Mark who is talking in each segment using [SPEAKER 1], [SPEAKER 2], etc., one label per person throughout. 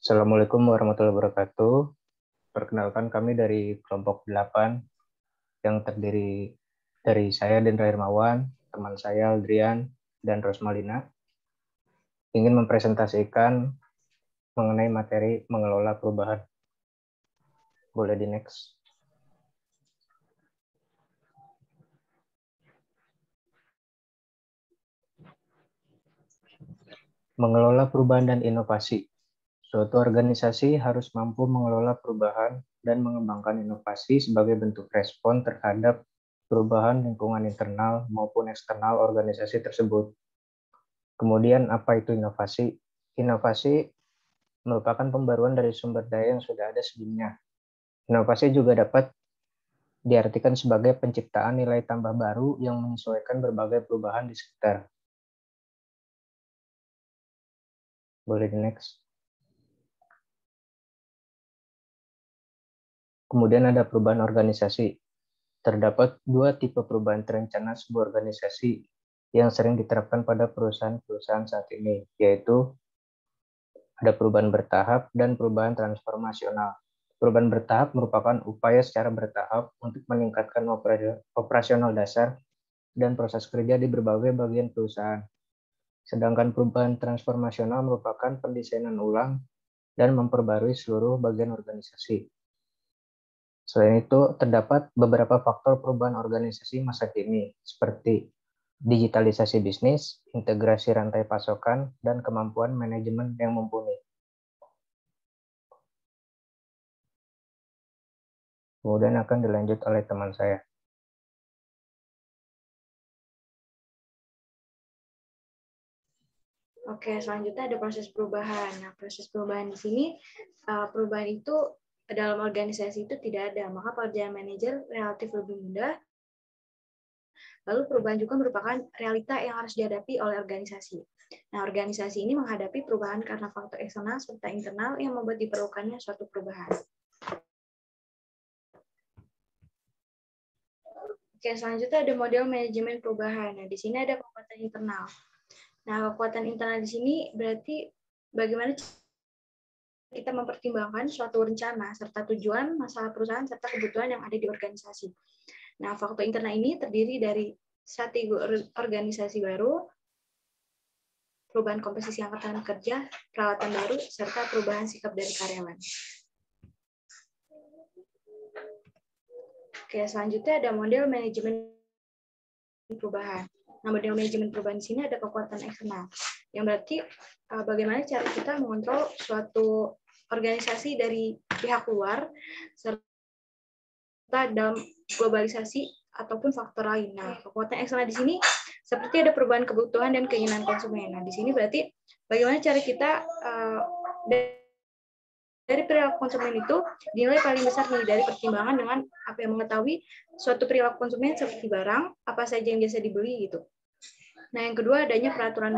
[SPEAKER 1] Assalamualaikum warahmatullahi wabarakatuh. Perkenalkan kami dari kelompok 8 yang terdiri dari saya Dendra Hermawan, teman saya Aldrian, dan Rosmalina. Ingin mempresentasikan mengenai materi mengelola perubahan. Boleh di next. Mengelola perubahan dan inovasi. Suatu organisasi harus mampu mengelola perubahan dan mengembangkan inovasi sebagai bentuk respon terhadap perubahan lingkungan internal maupun eksternal organisasi tersebut. Kemudian apa itu inovasi? Inovasi merupakan pembaruan dari sumber daya yang sudah ada sebelumnya. Inovasi juga dapat diartikan sebagai penciptaan nilai tambah baru yang menyesuaikan berbagai perubahan di sekitar. Boleh di next. Kemudian ada perubahan organisasi. Terdapat dua tipe perubahan terencana sebuah organisasi yang sering diterapkan pada perusahaan-perusahaan saat ini, yaitu ada perubahan bertahap dan perubahan transformasional. Perubahan bertahap merupakan upaya secara bertahap untuk meningkatkan operasional dasar dan proses kerja di berbagai bagian perusahaan. Sedangkan perubahan transformasional merupakan pendesainan ulang dan memperbarui seluruh bagian organisasi. Selain itu, terdapat beberapa faktor perubahan organisasi masa kini, seperti digitalisasi bisnis, integrasi rantai pasokan, dan kemampuan manajemen yang mumpuni. Kemudian akan dilanjut oleh teman saya.
[SPEAKER 2] Oke, selanjutnya ada proses perubahan. Nah, proses perubahan di sini, perubahan itu dalam organisasi itu tidak ada, maka pekerjaan manajer relatif lebih mudah. Lalu perubahan juga merupakan realita yang harus dihadapi oleh organisasi. Nah, organisasi ini menghadapi perubahan karena faktor eksternal serta internal yang membuat diperlukannya suatu perubahan. Oke, selanjutnya ada model manajemen perubahan. Nah, di sini ada kekuatan internal. Nah, kekuatan internal di sini berarti bagaimana kita mempertimbangkan suatu rencana serta tujuan, masalah perusahaan, serta kebutuhan yang ada di organisasi. Nah, faktor internal ini terdiri dari strategi organisasi baru, perubahan komposisi angkatan kerja, peralatan baru, serta perubahan sikap dari karyawan. Oke, selanjutnya ada model manajemen perubahan. Nah, model manajemen perubahan di sini ada kekuatan eksternal, yang berarti bagaimana cara kita mengontrol suatu organisasi dari pihak luar, serta dalam globalisasi ataupun faktor lain. Nah, kekuatan eksternal di sini seperti ada perubahan kebutuhan dan keinginan konsumen. Nah, di sini berarti bagaimana cara kita dari perilaku konsumen itu dinilai paling besar nih dari pertimbangan dengan apa yang mengetahui suatu perilaku konsumen seperti barang apa saja yang biasa dibeli gitu. Nah, yang kedua adanya peraturan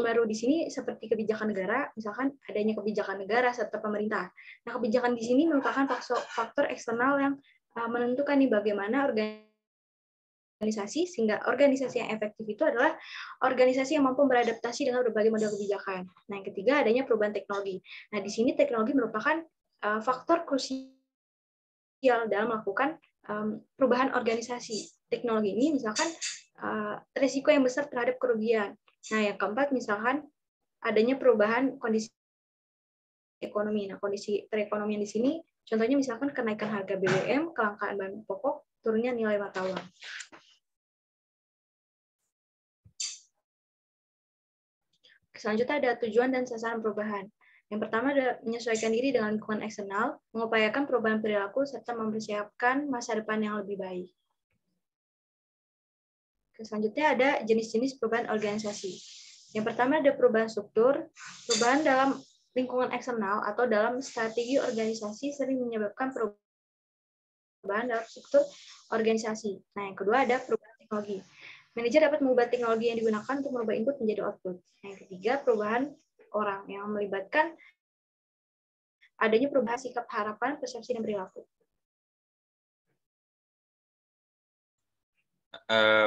[SPEAKER 2] baru di sini seperti kebijakan negara, misalkan adanya kebijakan negara serta pemerintah. Nah, kebijakan di sini merupakan faktor eksternal yang menentukan nih bagaimana organisasi, sehingga organisasi yang efektif itu adalah organisasi yang mampu beradaptasi dengan berbagai model kebijakan. Nah, yang ketiga adanya perubahan teknologi. Nah, di sini teknologi merupakan faktor krusial dalam melakukan perubahan organisasi. Teknologi ini misalkan risiko yang besar terhadap kerugian. Nah, yang keempat misalkan adanya perubahan kondisi ekonomi. Nah, kondisi perekonomian di sini contohnya misalkan kenaikan harga BBM, kelangkaan bahan pokok, turunnya nilai mata uang. Selanjutnya ada tujuan dan sasaran perubahan. Yang pertama adalah menyesuaikan diri dengan lingkungan eksternal, mengupayakan perubahan perilaku, serta mempersiapkan masa depan yang lebih baik. Selanjutnya ada jenis-jenis perubahan organisasi. Yang pertama ada perubahan struktur. Perubahan dalam lingkungan eksternal atau dalam strategi organisasi sering menyebabkan perubahan dalam struktur organisasi. Nah, yang kedua ada perubahan teknologi. Manajer dapat mengubah teknologi yang digunakan untuk merubah input menjadi output. Yang ketiga, perubahan orang yang melibatkan adanya perubahan sikap, harapan, persepsi, dan perilaku.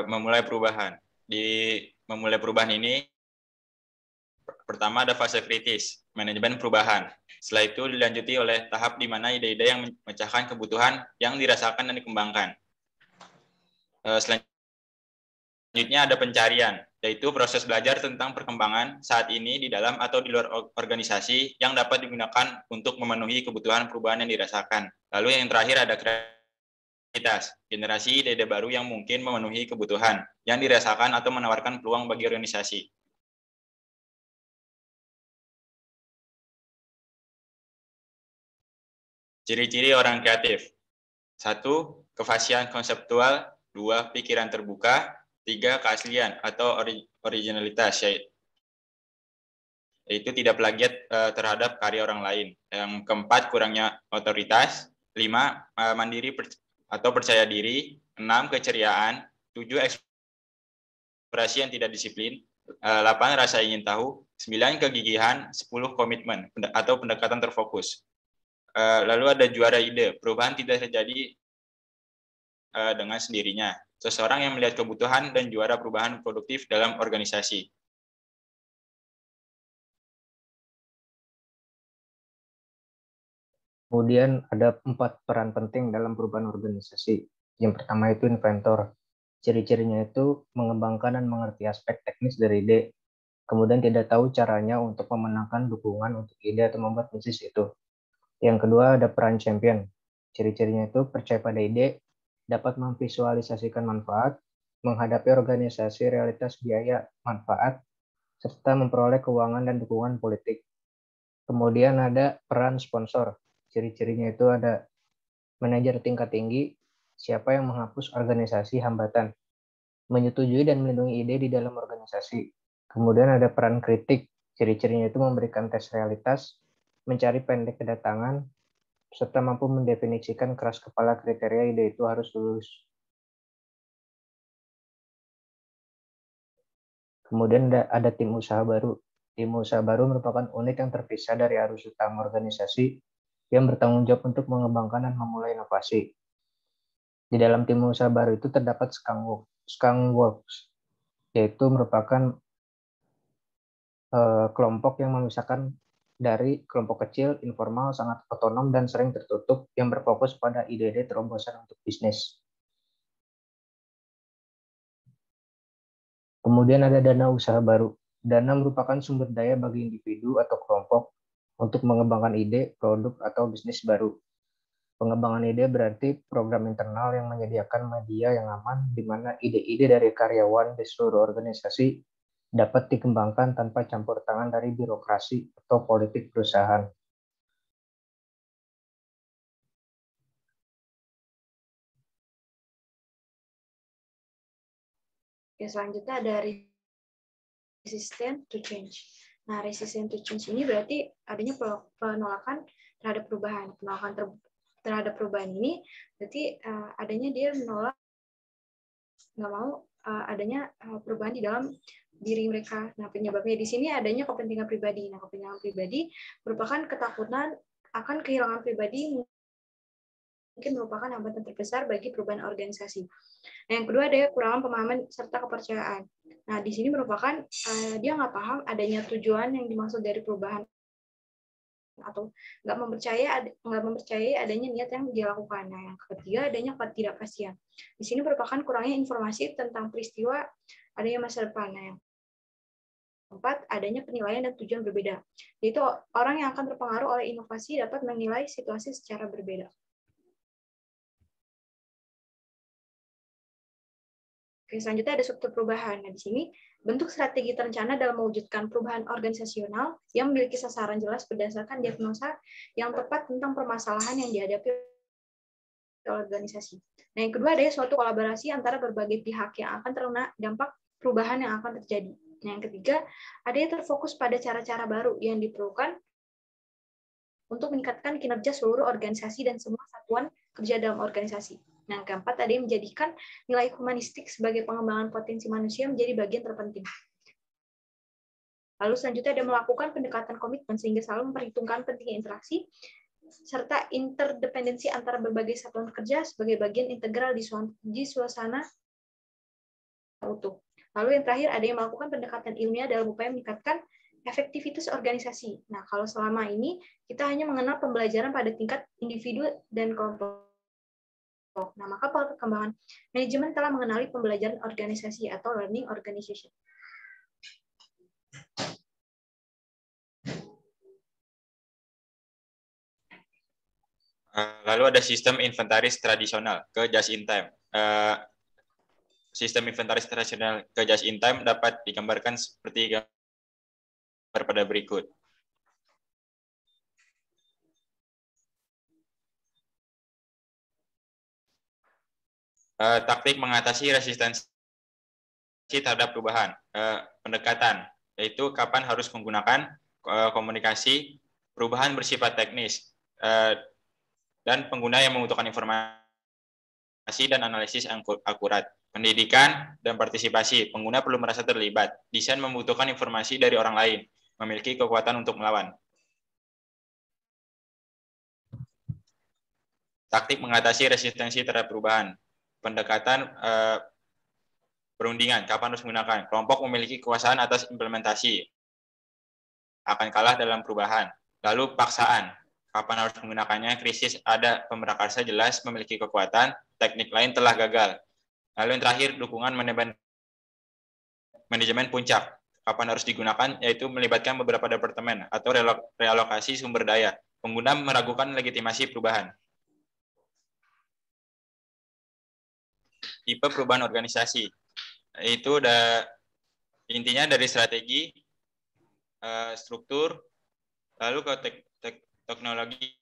[SPEAKER 3] Memulai perubahan. Di memulai perubahan ini, Pertama ada fase kritis, manajemen perubahan. Setelah itu dilanjuti oleh tahap di mana ide-ide yang memecahkan kebutuhan yang dirasakan dan dikembangkan. Selanjutnya ada pencarian, yaitu proses belajar tentang perkembangan saat ini di dalam atau di luar organisasi yang dapat digunakan untuk memenuhi kebutuhan perubahan yang dirasakan. Lalu yang terakhir ada kreativitas, generasi ide-ide baru yang mungkin memenuhi kebutuhan yang dirasakan atau menawarkan peluang bagi organisasi. Ciri-ciri orang kreatif. 1. Kefasihan konseptual. 2. Pikiran terbuka. 3. Keaslian atau originalitas, yaitu tidak plagiat terhadap karya orang lain. Yang keempat, kurangnya otoritas. 5. Mandiri atau percaya diri. 6. Keceriaan. 7. Ekspresi yang tidak disiplin. 8. Rasa ingin tahu. 9. Kegigihan. 10. Komitmen atau pendekatan terfokus. Lalu ada juara ide. Perubahan tidak terjadi dengan sendirinya. Seseorang yang melihat kebutuhan dan juara perubahan produktif dalam organisasi.
[SPEAKER 1] Kemudian ada 4 peran penting dalam perubahan organisasi. Yang pertama itu inventor. Ciri-cirinya itu mengembangkan dan mengerti aspek teknis dari ide, kemudian tidak tahu caranya untuk memenangkan dukungan untuk ide atau membuat bisnis itu. Yang kedua ada peran champion. Ciri-cirinya itu percaya pada ide, dapat memvisualisasikan manfaat, menghadapi organisasi realitas biaya manfaat, serta memperoleh keuangan dan dukungan politik. Kemudian ada peran sponsor. Ciri-cirinya itu ada manajer tingkat tinggi, siapa yang menghapus organisasi hambatan, menyetujui dan melindungi ide di dalam organisasi. Kemudian ada peran kritik. Ciri-cirinya itu memberikan tes realitas, mencari pendek kedatangan, serta mampu mendefinisikan keras kepala kriteria ide itu harus lulus. Kemudian ada tim usaha baru. Tim usaha baru merupakan unit yang terpisah dari arus utama organisasi yang bertanggung jawab untuk mengembangkan dan memulai inovasi. Di dalam tim usaha baru itu terdapat skunkworks, yaitu merupakan kelompok yang memisahkan dari kelompok kecil, informal, sangat otonom, dan sering tertutup yang berfokus pada ide-ide terobosan untuk bisnis. Kemudian ada dana usaha baru. Dana merupakan sumber daya bagi individu atau kelompok untuk mengembangkan ide, produk, atau bisnis baru. Pengembangan ide berarti program internal yang menyediakan media yang aman di mana ide-ide dari karyawan di seluruh organisasi dapat dikembangkan tanpa campur tangan dari birokrasi atau politik perusahaan.
[SPEAKER 2] Oke, selanjutnya ada resistant to change. Nah, resistant to change ini berarti adanya penolakan terhadap perubahan. Penolakan terhadap perubahan ini berarti adanya dia menolak, nggak mau adanya perubahan di dalam diri mereka. Nah, penyebabnya di sini adanya kepentingan pribadi. Nah, kepentingan pribadi merupakan ketakutan akan kehilangan pribadi, mungkin merupakan hambatan terbesar bagi perubahan organisasi. Nah, yang kedua ada kekurangan pemahaman serta kepercayaan. Nah, di sini merupakan dia nggak paham adanya tujuan yang dimaksud dari perubahan atau nggak mempercayai adanya niat yang dia lakukan. Nah, yang ketiga adanya ketidakpastian. Di sini merupakan kurangnya informasi tentang peristiwa adanya masa depan. Nah, yang keempat adanya penilaian dan tujuan berbeda. Yaitu orang yang akan terpengaruh oleh inovasi dapat menilai situasi secara berbeda. Oke, selanjutnya ada struktur perubahan. Nah, di sini bentuk strategi terencana dalam mewujudkan perubahan organisasional yang memiliki sasaran jelas berdasarkan diagnosa yang tepat tentang permasalahan yang dihadapi oleh organisasi. Nah, yang kedua ada suatu kolaborasi antara berbagai pihak yang akan terkena dampak perubahan yang akan terjadi. Nah, yang ketiga ada yang terfokus pada cara-cara baru yang diperlukan untuk meningkatkan kinerja seluruh organisasi dan semua satuan kerja dalam organisasi. Nah, yang keempat ada yang menjadikan nilai humanistik sebagai pengembangan potensi manusia menjadi bagian terpenting. Lalu selanjutnya ada melakukan pendekatan komitmen sehingga selalu memperhitungkan pentingnya interaksi serta interdependensi antara berbagai satuan kerja sebagai bagian integral di suasana utuh. Lalu yang terakhir ada yang melakukan pendekatan ilmiah dalam upaya meningkatkan efektivitas organisasi. Nah, kalau selama ini kita hanya mengenal pembelajaran pada tingkat individu dan kelompok. Nah, maka perkembangan manajemen telah mengenali pembelajaran organisasi atau learning organization.
[SPEAKER 3] Lalu ada sistem inventaris tradisional ke just in time. Sistem inventaris tradisional ke just in time dapat digambarkan seperti gambar pada berikut. Taktik mengatasi resistensi terhadap perubahan. Pendekatan, yaitu kapan harus menggunakan komunikasi, perubahan bersifat teknis, dan pengguna yang membutuhkan informasi dan analisis yang akurat. Pendidikan dan partisipasi, pengguna perlu merasa terlibat. Desain membutuhkan informasi dari orang lain, memiliki kekuatan untuk melawan. Taktik mengatasi resistensi terhadap perubahan. Pendekatan perundingan, kapan harus menggunakan. Kelompok memiliki kekuasaan atas implementasi, akan kalah dalam perubahan. Lalu paksaan, kapan harus menggunakannya. Krisis, ada pemerakarsa jelas memiliki kekuatan, teknik lain telah gagal. Lalu yang terakhir, dukungan manajemen puncak, kapan harus digunakan, yaitu melibatkan beberapa departemen atau realokasi sumber daya. Pengguna meragukan legitimasi perubahan. Tipe perubahan organisasi, itu intinya dari strategi, struktur, lalu ke teknologi,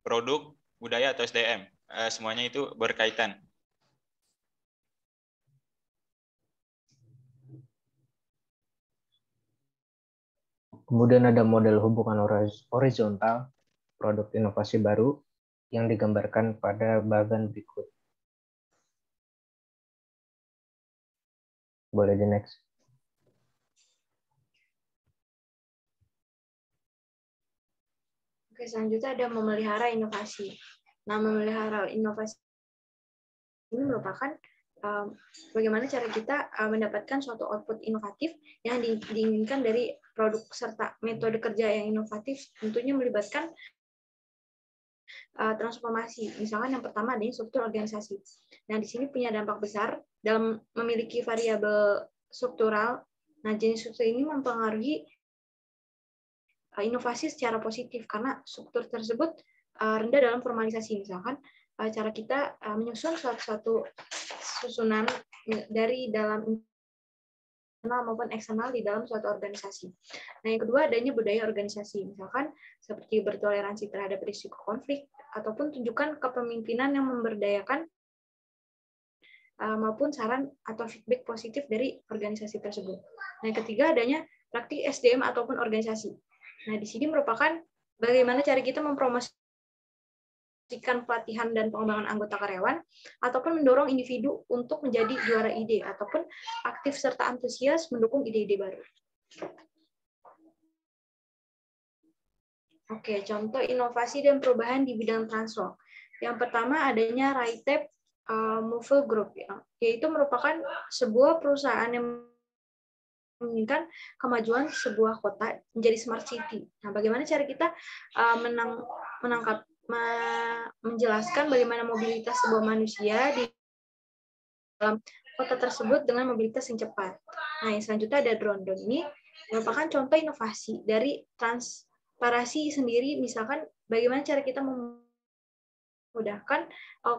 [SPEAKER 3] produk, budaya atau SDM. Semuanya itu berkaitan.
[SPEAKER 1] Kemudian ada model hubungan horizontal, produk inovasi baru, yang digambarkan pada bagian berikut. Boleh di next.
[SPEAKER 2] Oke, selanjutnya ada memelihara inovasi. Nah, memelihara inovasi ini merupakan bagaimana cara kita mendapatkan suatu output inovatif yang diinginkan dari produk serta metode kerja yang inovatif, tentunya melibatkan transformasi. Misalkan yang pertama adanya struktur organisasi. Nah, di sini punya dampak besar dalam memiliki variabel struktural. Nah, jenis struktur ini mempengaruhi inovasi secara positif karena struktur tersebut rendah dalam formalisasi. Misalkan cara kita menyusun suatu susunan dari dalam internal maupun eksternal di dalam suatu organisasi. Nah, yang kedua adanya budaya organisasi, misalkan seperti bertoleransi terhadap risiko konflik ataupun tunjukkan kepemimpinan yang memberdayakan maupun saran atau feedback positif dari organisasi tersebut. Nah, yang ketiga adanya praktik SDM ataupun organisasi. Nah, di sini merupakan bagaimana cara kita mempromosikan pelatihan dan pengembangan anggota karyawan, ataupun mendorong individu untuk menjadi juara ide, ataupun aktif serta antusias mendukung ide-ide baru. Oke, contoh inovasi dan perubahan di bidang transfer. Yang pertama adanya RITEP Move Group, yaitu merupakan sebuah perusahaan yang menginginkan kemajuan sebuah kota menjadi smart city. Nah, bagaimana cara kita menjelaskan bagaimana mobilitas sebuah manusia di dalam kota tersebut dengan mobilitas yang cepat. Nah, yang selanjutnya ada drone. Drone ini merupakan contoh inovasi dari transparasi sendiri. Misalkan bagaimana cara kita memudahkan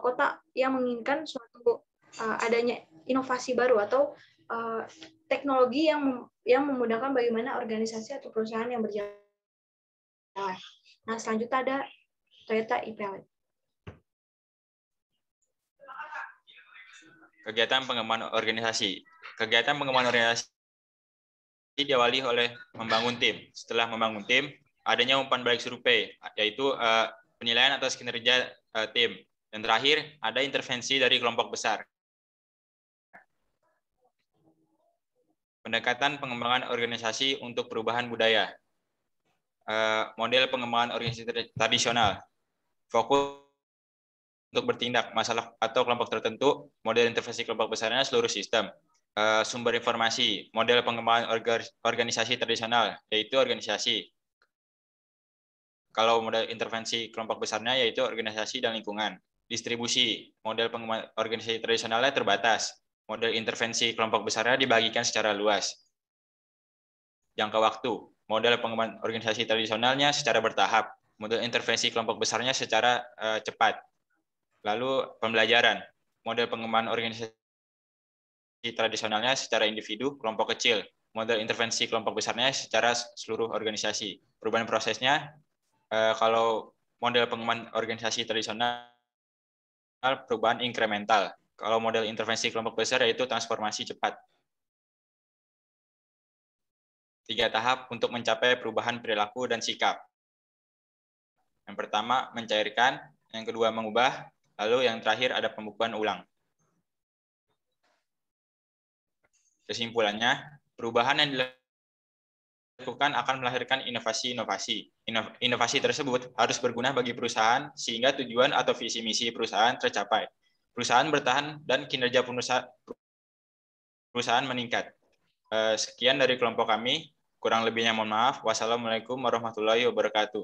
[SPEAKER 2] kota yang menginginkan suatu adanya inovasi baru atau teknologi yang memudahkan bagaimana organisasi atau perusahaan yang berjalan. Nah, selanjutnya ada Toyota e-Pilot.
[SPEAKER 3] Kegiatan pengembangan organisasi. Kegiatan pengembangan organisasi diawali oleh membangun tim. Setelah membangun tim, adanya umpan balik survei, yaitu penilaian atas kinerja tim. Dan terakhir, ada intervensi dari kelompok besar. Pendekatan pengembangan organisasi untuk perubahan budaya. Model pengembangan organisasi tradisional. Fokus untuk bertindak masalah atau kelompok tertentu, model intervensi kelompok besarnya seluruh sistem. Sumber informasi, model pengembangan organisasi tradisional, yaitu organisasi. Kalau model intervensi kelompok besarnya yaitu organisasi dan lingkungan. Distribusi, model pengembangan organisasi tradisionalnya terbatas. Model intervensi kelompok besarnya dibagikan secara luas. Jangka waktu, model pengembangan organisasi tradisionalnya secara bertahap. Model intervensi kelompok besarnya secara cepat. Lalu pembelajaran, model pengembangan organisasi tradisionalnya secara individu, kelompok kecil. Model intervensi kelompok besarnya secara seluruh organisasi. Perubahan prosesnya, kalau model pengembangan organisasi tradisional, perubahan inkremental. Kalau model intervensi kelompok besar yaitu transformasi cepat. 3 tahap untuk mencapai perubahan perilaku dan sikap. Yang pertama, mencairkan. Yang kedua, mengubah. Lalu yang terakhir ada pembukuan ulang. Kesimpulannya, perubahan yang dilakukan akan melahirkan inovasi-inovasi. Inovasi tersebut harus berguna bagi perusahaan sehingga tujuan atau visi misi perusahaan tercapai. Perusahaan bertahan dan kinerja perusahaan meningkat. Sekian dari kelompok kami. Kurang lebihnya mohon maaf. Wassalamualaikum warahmatullahi wabarakatuh.